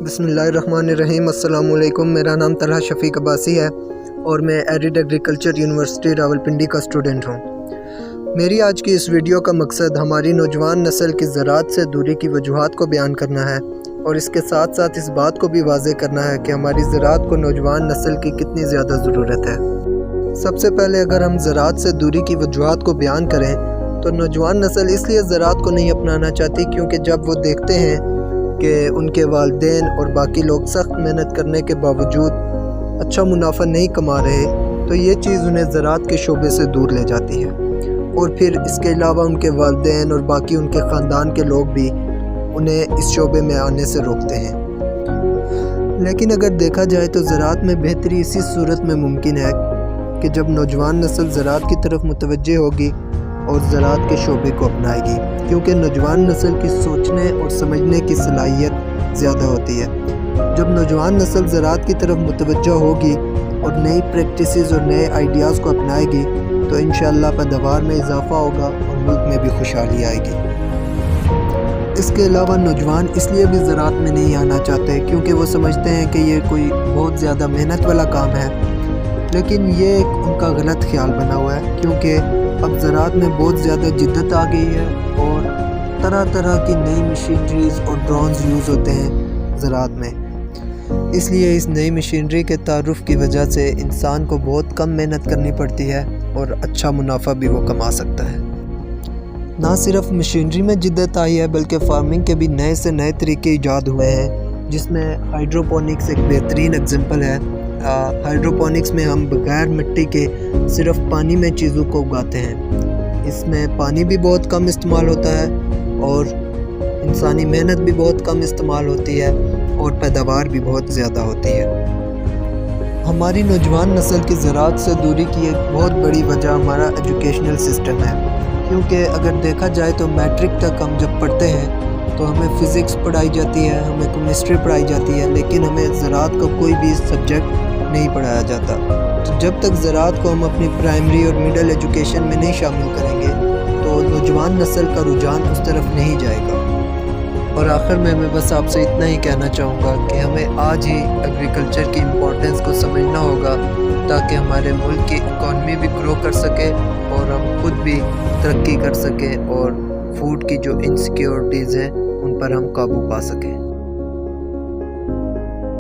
बिस्मिल्लाहिर्रहमानिर्रहीम। अस्सलामुअलैकुम। मेरा नाम तलहा शफीक अब्बासी है और मैं एरिड एग्रीकल्चर यूनिवर्सिटी रावलपिंडी का स्टूडेंट हूँ। मेरी आज की इस वीडियो का मकसद हमारी नौजवान नस्ल की ज़राअत से दूरी की वजूहात को बयान करना है और इसके साथ साथ इस बात को भी वाज़ेह करना है कि हमारी ज़राअत को नौजवान नस्ल की कितनी ज़्यादा ज़रूरत है। सबसे पहले अगर हम ज़राअत से दूरी की वजूहात को बयान करें तो नौजवान नस्ल इसलिए ज़राअत को नहीं अपनाना चाहती क्योंकि जब वो देखते हैं कि उनके वालिदैन और बाकी लोग सख्त मेहनत करने के बावजूद अच्छा मुनाफा नहीं कमा रहे तो ये चीज़ उन्हें ज़राअत के शोबे से दूर ले जाती है और फिर इसके अलावा उनके वालिदैन और बाकी उनके ख़ानदान के लोग भी उन्हें इस शोबे में आने से रोकते हैं। लेकिन अगर देखा जाए तो ज़राअत में बेहतरी इसी सूरत में मुमकिन है कि जब नौजवान नस्ल ज़राअत की तरफ मुतवज्जे होगी और ज़राअत के शोबे को अपनाएगी, क्योंकि नौजवान नस्ल की सोचने और समझने की सलाहियत ज़्यादा होती है। जब नौजवान नस्ल ज़राअत की तरफ मुतवज्जह होगी और नई प्रैक्टिसेस और नए आइडियाज़ को अपनाएगी तो इंशाअल्लाह पैदावार में इजाफ़ा होगा और मुल्क में भी खुशहाली आएगी। इसके अलावा नौजवान इसलिए भी ज़राअत में नहीं आना चाहते क्योंकि वो समझते हैं कि ये कोई बहुत ज़्यादा मेहनत वाला काम है, लेकिन ये उनका गलत ख्याल बना हुआ है क्योंकि अब ज़राअत में बहुत ज़्यादा जिद्दत आ गई है और तरह तरह की नई मशीनरीज़ और ड्रोन्स यूज़ होते हैं ज़राअत में। इसलिए इस नई मशीनरी के तारुफ़ की वजह से इंसान को बहुत कम मेहनत करनी पड़ती है और अच्छा मुनाफा भी वो कमा सकता है। ना सिर्फ मशीनरी में जिद्दत आई है बल्कि फार्मिंग के भी नए से नए तरीके ईजाद हुए हैं, जिसमें हाइड्रोपोनिक्स एक बेहतरीन एग्जांपल है। हाइड्रोपोनिक्स में हम बगैर मिट्टी के सिर्फ पानी में चीज़ों को उगाते हैं। इसमें पानी भी बहुत कम इस्तेमाल होता है और इंसानी मेहनत भी बहुत कम इस्तेमाल होती है और पैदावार भी बहुत ज़्यादा होती है। हमारी नौजवान नस्ल की ज़राअत से दूरी की एक बहुत बड़ी वजह हमारा एजुकेशनल सिस्टम है, क्योंकि अगर देखा जाए तो मैट्रिक तक हम जब पढ़ते हैं तो हमें फ़िज़िक्स पढ़ाई जाती है, हमें केमिस्ट्री पढ़ाई जाती है, लेकिन हमें ज़राअत का कोई भी सब्जेक्ट नहीं पढ़ाया जाता। तो जब तक ज़राअत को हम अपनी प्राइमरी और मिडिल एजुकेशन में नहीं शामिल करेंगे तो नौजवान नस्ल का रुझान उस तरफ नहीं जाएगा। और आखिर में मैं बस आपसे इतना ही कहना चाहूँगा कि हमें आज ही एग्रीकल्चर की इम्पोर्टेंस को समझना होगा ताकि हमारे मुल्क की इकॉनमी भी ग्रो कर सके और हम खुद भी तरक्की कर सकें और फूड की जो इनसिक्योरिटीज़ हैं उन पर हम काबू पा सकें।